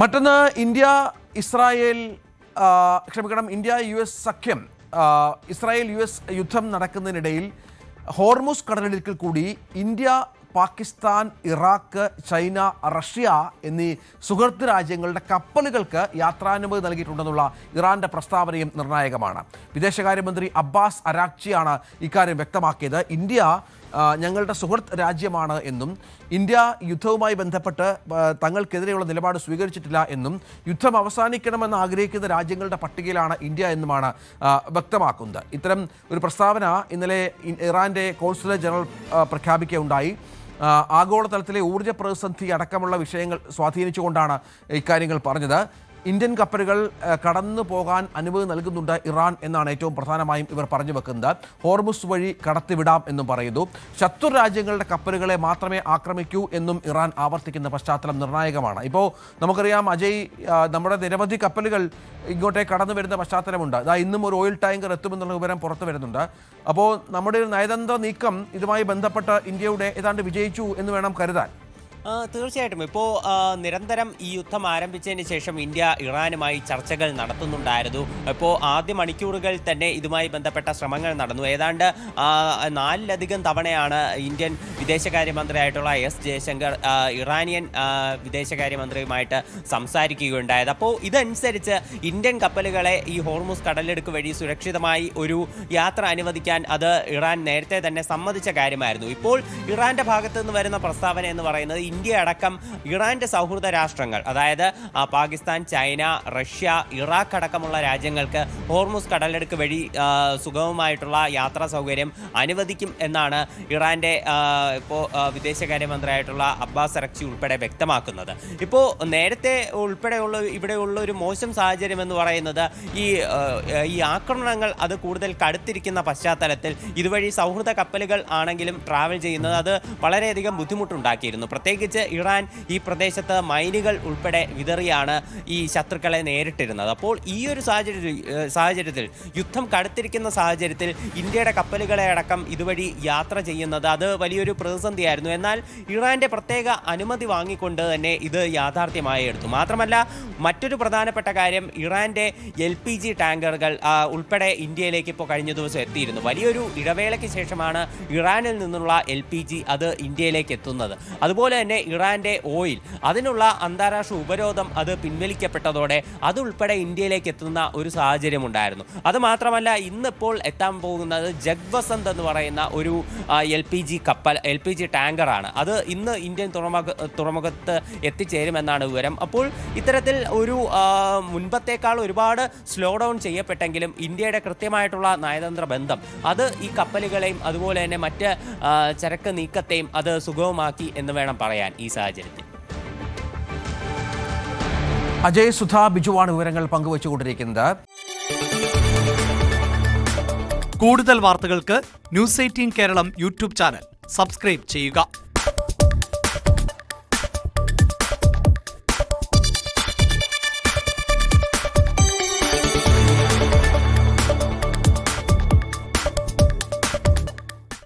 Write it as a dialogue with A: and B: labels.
A: മറ്റൊന്ന് India U S സഖ്യം Israel U S യുദ്ധം നടക്കുന്നതിനിടയിൽ ഹോർമുസ് കടലിടുക്കിൽ കൂടി India, Pakistan, Iraq, China, Russia എന്നീ സുഹൃത്ത് രാജ്യങ്ങളുടെ കപ്പലുകൾക്ക് യാത്രാനുമതി നൽകിയിട്ടുണ്ടെന്നുള്ള ഇറാന്റെ പ്രസ്താവനയും നിർണായകമാണ്. വിദേശകാര്യമന്ത്രി അബ്ബാസ് അരാക്ചിയാണ് ഇക്കാര്യം വ്യക്തമാക്കിയത്. ഇന്ത്യ ഞങ്ങളുടെ സുഹൃത്ത് രാജ്യമാണ് എന്നും ഇന്ത്യ യുദ്ധവുമായി ബന്ധപ്പെട്ട് തങ്ങൾക്കെതിരെയുള്ള നിലപാട് സ്വീകരിച്ചിട്ടില്ല എന്നും യുദ്ധം അവസാനിക്കണമെന്ന് ആഗ്രഹിക്കുന്ന രാജ്യങ്ങളുടെ പട്ടികയിലാണ് ഇന്ത്യ എന്നുമാണ് വ്യക്തമാക്കുന്നത്. ഇത്തരം ഒരു പ്രസ്താവന ഇന്നലെ ഇറാന്റെ കോൺസുലേറ്റ് ജനറൽ പ്രഖ്യാപിക്കുകയുണ്ടായി. ആഗോളതലത്തിലെ ഊർജ്ജ പ്രതിസന്ധി അടക്കമുള്ള വിഷയങ്ങൾ സ്വാധീനിച്ചുകൊണ്ടാണ് ഇക്കാര്യങ്ങൾ പറഞ്ഞത്. ഇന്ത്യൻ കപ്പലുകൾ കടന്നു പോകാൻ അനുമതി നൽകുന്നുണ്ട് ഇറാൻ എന്നാണ് ഏറ്റവും പ്രധാനമായും ഇവർ പറഞ്ഞു വെക്കുന്നത്. ഹോർമുസ് വഴി കടത്തിവിടാം എന്നും പറയുന്നു. ശത്രു രാജ്യങ്ങളുടെ കപ്പലുകളെ മാത്രമേ ആക്രമിക്കൂ എന്നും ഇറാൻ ആവർത്തിക്കുന്ന പശ്ചാത്തലം നിർണായകമാണ്. ഇപ്പോൾ നമുക്കറിയാം അജയ്, നമ്മുടെ നിരവധി കപ്പലുകൾ ഇങ്ങോട്ടേക്ക് കടന്നു വരുന്ന പശ്ചാത്തലമുണ്ട്. ഇന്നും ഒരു ഓയിൽ ടാങ്കർ എത്തുമെന്നുള്ള വിവരം പുറത്തു വരുന്നുണ്ട്. അപ്പോൾ നമ്മുടെ നയതന്ത്ര നീക്കം ഇതുമായി ബന്ധപ്പെട്ട് ഇന്ത്യയുടെ ഏതാണ്ട് വിജയിച്ചു എന്ന് വേണം കരുതാൻ.
B: തീർച്ചയായിട്ടും ഇപ്പോൾ നിരന്തരം ഈ യുദ്ധം ആരംഭിച്ചതിന് ശേഷം ഇന്ത്യ ഇറാനുമായി ചർച്ചകൾ നടത്തുന്നുണ്ടായിരുന്നു. ഇപ്പോൾ ആദ്യ മണിക്കൂറുകൾ തന്നെ ഇതുമായി ബന്ധപ്പെട്ട ശ്രമങ്ങൾ നടന്നു. ഏതാണ്ട് 4ലധികം തവണയാണ് ഇന്ത്യൻ വിദേശകാര്യമന്ത്രിയായിട്ടുള്ള എസ് ജയശങ്കർ ഇറാനിയൻ വിദേശകാര്യമന്ത്രിയുമായിട്ട് സംസാരിക്കുകയുണ്ടായത്. അപ്പോൾ ഇതനുസരിച്ച് ഇന്ത്യൻ കപ്പലുകളെ ഈ ഹോർമുസ് കടലിടുക്ക് വഴി സുരക്ഷിതമായി ഒരു യാത്ര അനുവദിക്കാൻ അത് ഇറാൻ നേരത്തെ തന്നെ സമ്മതിച്ച കാര്യമായിരുന്നു. ഇപ്പോൾ ഇറാന്റെ ഭാഗത്തു നിന്ന് വരുന്ന പ്രസ്താവന എന്ന് പറയുന്നത് ഇന്ത്യ അടക്കം ഇറാന്റെ സൗഹൃദ രാഷ്ട്രങ്ങൾ, അതായത് പാകിസ്ഥാൻ, ചൈന, റഷ്യ, ഇറാഖ് അടക്കമുള്ള രാജ്യങ്ങൾക്ക് ഹോർമുസ് കടലിടുക്ക് വഴി സുഗമമായിട്ടുള്ള യാത്രാ സൗകര്യം അനുവദിക്കും എന്നാണ് ഇറാന്റെ ഇപ്പോൾ വിദേശകാര്യമന്ത്രിയായിട്ടുള്ള അബ്ബാസ് അരാക്ചി ഉൾപ്പെടെ വ്യക്തമാക്കുന്നത്. ഇപ്പോൾ നേരത്തെ ഇവിടെയുള്ള ഒരു മോശം സാഹചര്യം എന്ന് പറയുന്നത് ഈ ആക്രമണങ്ങൾ അത് കൂടുതൽ കടുത്തിരിക്കുന്ന പശ്ചാത്തലത്തിൽ ഇതുവഴി സൗഹൃദ കപ്പലുകൾ ആണെങ്കിലും ട്രാവൽ ചെയ്യുന്നത് അത് വളരെയധികം ബുദ്ധിമുട്ടുണ്ടാക്കിയിരുന്നു. പ്രത്യേകിച്ച് ഇറാൻ ഈ പ്രദേശത്ത് മൈനുകൾ ഉൾപ്പെടെ വിതറിയാണ് ഈ ശത്രുക്കളെ നേരിട്ടിരുന്നത്. അപ്പോൾ ഈ ഒരു സാഹചര്യത്തിൽ യുദ്ധം കടുത്തിരിക്കുന്ന സാഹചര്യത്തിൽ ഇന്ത്യയുടെ കപ്പലുകളെ അടക്കം ഇതുവഴി യാത്ര ചെയ്യുന്നത് അത് വലിയൊരു പ്രതിസന്ധിയായിരുന്നു. എന്നാൽ ഇറാന്റെ പ്രത്യേക അനുമതി വാങ്ങിക്കൊണ്ട് തന്നെ ഇത് യാഥാർത്ഥ്യമായി എടുത്തു. മാത്രമല്ല മറ്റൊരു പ്രധാനപ്പെട്ട കാര്യം, ഇറാന്റെ LPG ടാങ്കറുകൾ ഉൾപ്പെടെ ഇന്ത്യയിലേക്ക് ഇപ്പോൾ കഴിഞ്ഞ ദിവസം എത്തിയിരുന്നു. വലിയൊരു ഇടവേളയ്ക്ക് ശേഷമാണ് ഇറാനിൽ നിന്നുള്ള LPG അത് ഇന്ത്യയിലേക്ക് എത്തുന്നത്. അതുപോലെ തന്നെ ഇറാന്റെ ഓയിൽ, അതിനുള്ള അന്താരാഷ്ട്ര ഉപരോധം അത് പിൻവലിക്കപ്പെട്ടതോടെ അതുൾപ്പെടെ ഇന്ത്യയിലേക്ക് എത്തുന്ന ഒരു സാഹചര്യം ഉണ്ടായിരുന്നു. അത് മാത്രമല്ല ഇന്നിപ്പോൾ എത്താൻ പോകുന്നത് ജഗ്വസന്ത് എന്ന് പറയുന്ന ഒരു LPG ടാങ്കറാണ്. അത് ഇന്ന് ഇന്ത്യൻ തുറമുഖത്ത് എത്തിച്ചേരുമെന്നാണ് വിവരം. അപ്പോൾ ഇത്തരത്തിൽ ഒരു മുൻപത്തേക്കാൾ ഒരുപാട് സ്ലോ ഡൗൺ ചെയ്യപ്പെട്ടെങ്കിലും ഇന്ത്യയുടെ കൃത്യമായിട്ടുള്ള നയതന്ത്ര ബന്ധം അത് ഈ കപ്പലുകളെയും അതുപോലെ തന്നെ മറ്റ് ചരക്ക് നീക്കത്തെയും അത് സുഗമമാക്കി എന്ന് വേണം പറയാൻ ഈ സാഹചര്യത്തിൽ.
A: അജയ്, സുധ, ബിജുവാണ് വിവരങ്ങൾ പങ്കുവച്ചുകൊണ്ടിരിക്കുന്നത്.
C: കൂടുതൽ വാർത്തകൾക്ക് News 18 Keralam YouTube channel subscribe ചെയ്യുക.